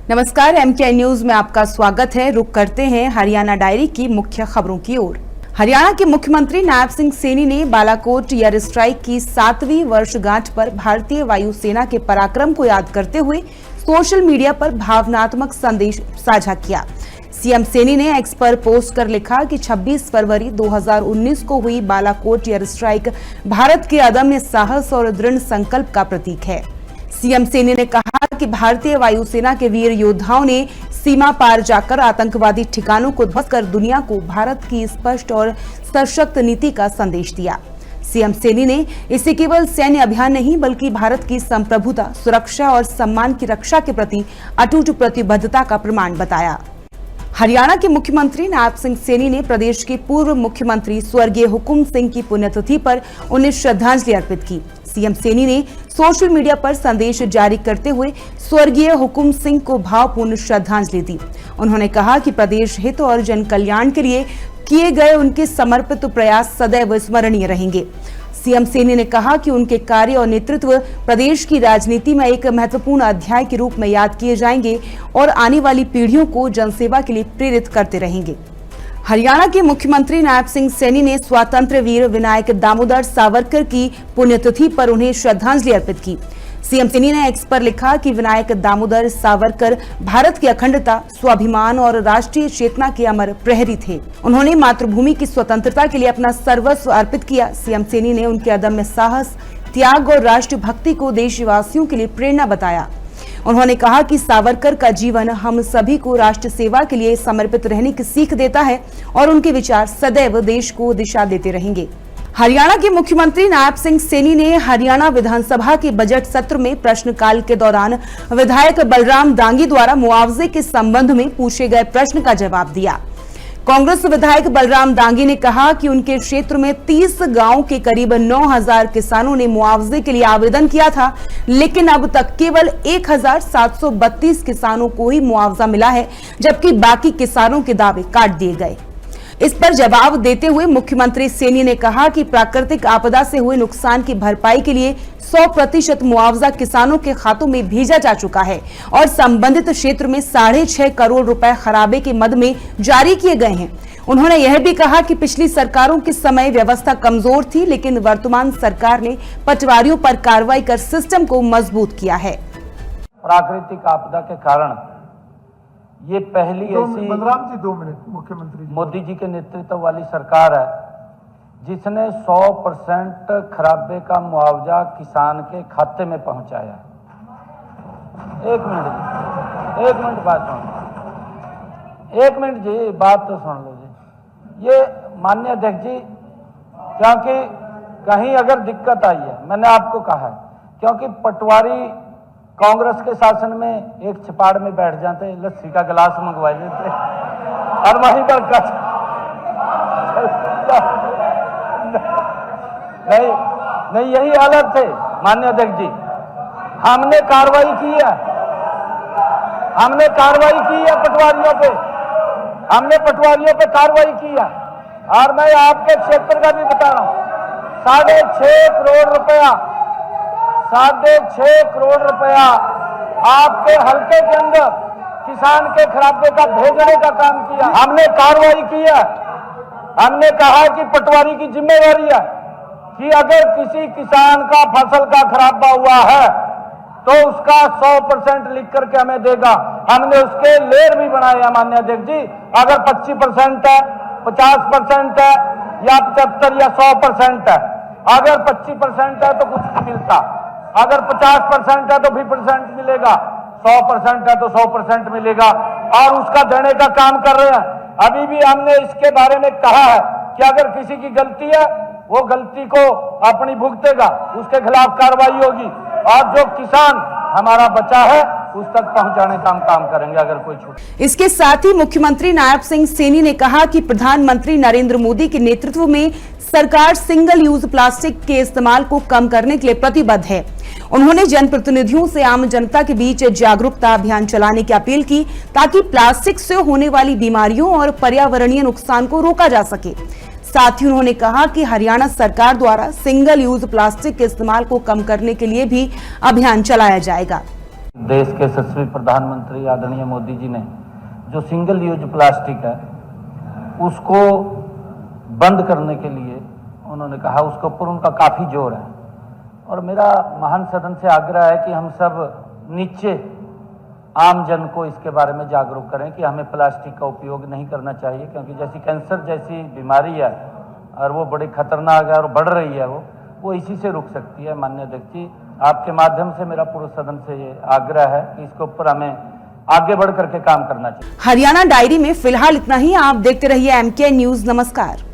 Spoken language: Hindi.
नमस्कार, MK न्यूज में आपका स्वागत है। रुक करते हैं हरियाणा डायरी की मुख्य खबरों की ओर। हरियाणा के मुख्यमंत्री नायब सिंह सैनी ने बालाकोट एयर स्ट्राइक की 7वीं वर्षगांठ पर भारतीय वायुसेना के पराक्रम को याद करते हुए सोशल मीडिया पर भावनात्मक संदेश साझा किया। सीएम सैनी ने एक्स पर पोस्ट कर लिखा कि 26 फरवरी 2019 को हुई बालाकोट एयर स्ट्राइक भारत के अदम्य साहस और दृढ़ संकल्प का प्रतीक है। सीएम सैनी ने कहा कि भारतीय वायुसेना के वीर योद्धाओं ने सीमा पार जाकर आतंकवादी ठिकानों को ध्वस्त कर दुनिया को भारत की स्पष्ट और सशक्त नीति का संदेश दिया। सीएम सैनी ने इसे केवल सैन्य अभियान नहीं बल्कि भारत की संप्रभुता, सुरक्षा और सम्मान की रक्षा के प्रति अटूट प्रतिबद्धता का प्रमाण बताया। हरियाणा के मुख्यमंत्री नायब सिंह सैनी ने प्रदेश के पूर्व मुख्यमंत्री स्वर्गीय हुकुम सिंह की पुण्यतिथि पर उन्हें श्रद्धांजलि अर्पित की। सीएम सैनी ने सोशल मीडिया पर संदेश जारी करते हुए स्वर्गीय हुकुम सिंह को भावपूर्ण श्रद्धांजलि दी। उन्होंने कहा कि प्रदेश हित और जन कल्याण के लिए किए गए उनके समर्पित प्रयास सदैव स्मरणीय रहेंगे। सीएम सैनी ने कहा कि उनके कार्य और नेतृत्व प्रदेश की राजनीति में एक महत्वपूर्ण अध्याय के रूप में याद किए जाएंगे और आने वाली पीढ़ियों को जनसेवा के लिए प्रेरित करते रहेंगे। हरियाणा के मुख्यमंत्री नायब सिंह सैनी ने स्वातंत्र्य वीर विनायक दामोदर सावरकर की पुण्यतिथि पर उन्हें श्रद्धांजलि अर्पित की। सीएम सैनी ने एक्स पर लिखा कि विनायक दामोदर सावरकर भारत की अखंडता, स्वाभिमान और राष्ट्रीय चेतना के अमर प्रहरी थे। उन्होंने मातृभूमि की स्वतंत्रता के लिए अपना सर्वस्व अर्पित किया। सीएम सैनी ने उनके अदम्य साहस, त्याग और राष्ट्रभक्ति को देशवासियों के लिए प्रेरणा बताया। उन्होंने कहा कि सावरकर का जीवन हम सभी को राष्ट्र सेवा के लिए समर्पित रहने की सीख देता है और उनके विचार सदैव देश को दिशा देते रहेंगे। हरियाणा के मुख्यमंत्री नायब सिंह सैनी ने हरियाणा विधानसभा के बजट सत्र में प्रश्नकाल के दौरान विधायक बलराम दांगी द्वारा मुआवजे के संबंध में पूछे गए प्रश्न का जवाब दिया। कांग्रेस विधायक बलराम दांगी ने कहा कि उनके क्षेत्र में 30 गांव के करीब 9000 किसानों ने मुआवजे के लिए आवेदन किया था, लेकिन अब तक केवल 1732 किसानों को ही मुआवजा मिला है, जबकि बाकी किसानों के दावे काट दिए गए। इस पर जवाब देते हुए मुख्यमंत्री सैनी ने कहा कि प्राकृतिक आपदा से हुए नुकसान की भरपाई के लिए 100% मुआवजा किसानों के खातों में भेजा जा चुका है और संबंधित क्षेत्र में 6.5 करोड़ रुपए खराबे के मद में जारी किए गए हैं। उन्होंने यह भी कहा कि पिछली सरकारों के समय व्यवस्था कमजोर थी, लेकिन वर्तमान सरकार ने पटवारियों पर कार्रवाई कर सिस्टम को मजबूत किया है। प्राकृतिक आपदा के कारण ये पहली ऐसी बलराम जी 2 मिनट मुख्यमंत्री मोदी जी के नेतृत्व वाली सरकार है जिसने 100% खराबे का मुआवजा किसान के खाते में पहुंचाया। एक मिनट बात सुन, 1 मिनट जी बात तो सुन लो जी। ये माननीय अध्यक्ष जी, क्योंकि कहीं अगर दिक्कत आई है, मैंने आपको कहा है, क्योंकि पटवारी कांग्रेस के शासन में एक छिपाड़ में बैठ जाते, लस्सी का गिलास मंगवा लेते और वहीं पर नहीं यही हालत थे। माननीय अध्यक्ष जी, हमने कार्रवाई की है पटवारियों पे, हमने पटवारियों पे कार्रवाई की है। और मैं आपके क्षेत्र का भी बता रहा हूं, 6.5 करोड़ रुपया 6.5 करोड़ रुपया आपके हल्के के अंदर किसान के खराबे का भेजने का काम किया। हमने कार्रवाई की है। हमने कहा कि पटवारी की जिम्मेवारी है कि अगर किसी किसान का फसल का खराबा हुआ है तो उसका 100% लिख करके हमें देगा। हमने उसके लेर भी बनाए हैं माननीय अध्यक्ष जी। अगर 25% है, 50% है या 75 या 100% है, अगर 25% है तो कुछ नहीं मिलता, अगर 50% है तो 20% मिलेगा, 100% है तो 100% मिलेगा और उसका देने का काम कर रहे हैं। अभी भी हमने इसके बारे में कहा है कि अगर किसी की गलती है वो गलती को अपनी भुगतेगा, उसके खिलाफ कार्रवाई होगी और जो किसान हमारा बचा है उस तक पहुंचाने का हम काम करेंगे अगर कोई छूट। इसके साथ ही मुख्यमंत्री नायब सिंह सैनी ने कहा कि प्रधानमंत्री नरेंद्र मोदी के नेतृत्व में सरकार सिंगल यूज प्लास्टिक के इस्तेमाल को कम करने के लिए प्रतिबद्ध है। उन्होंने जनप्रतिनिधियों से आम जनता के बीच जागरूकता अभियान चलाने की अपील की ताकि प्लास्टिक से होने वाली बीमारियों और पर्यावरणीय नुकसान को रोका जा सके। साथ ही उन्होंने कहा कि हरियाणा सरकार द्वारा सिंगल यूज प्लास्टिक के इस्तेमाल को कम करने के लिए भी अभियान चलाया जाएगा। देश के यशस्वी प्रधानमंत्री आदरणीय मोदी जी ने जो सिंगल यूज प्लास्टिक है उसको बंद करने के लिए उन्होंने कहा, उसके ऊपर उनका काफ़ी जोर है। और मेरा महान सदन से आग्रह है कि हम सब नीचे आम जन को इसके बारे में जागरूक करें कि हमें प्लास्टिक का उपयोग नहीं करना चाहिए, क्योंकि जैसी कैंसर जैसी बीमारी है और वो बड़ी खतरनाक है और बढ़ रही है, वो इसी से रुक सकती है। माननीय अध्यक्ष जी, आपके माध्यम से मेरा पूरे सदन से ये आग्रह है कि इसके ऊपर हमें आगे बढ़ करके काम करना चाहिए। हरियाणा डायरी में फिलहाल इतना ही। आप देखते रहिए MK न्यूज। नमस्कार।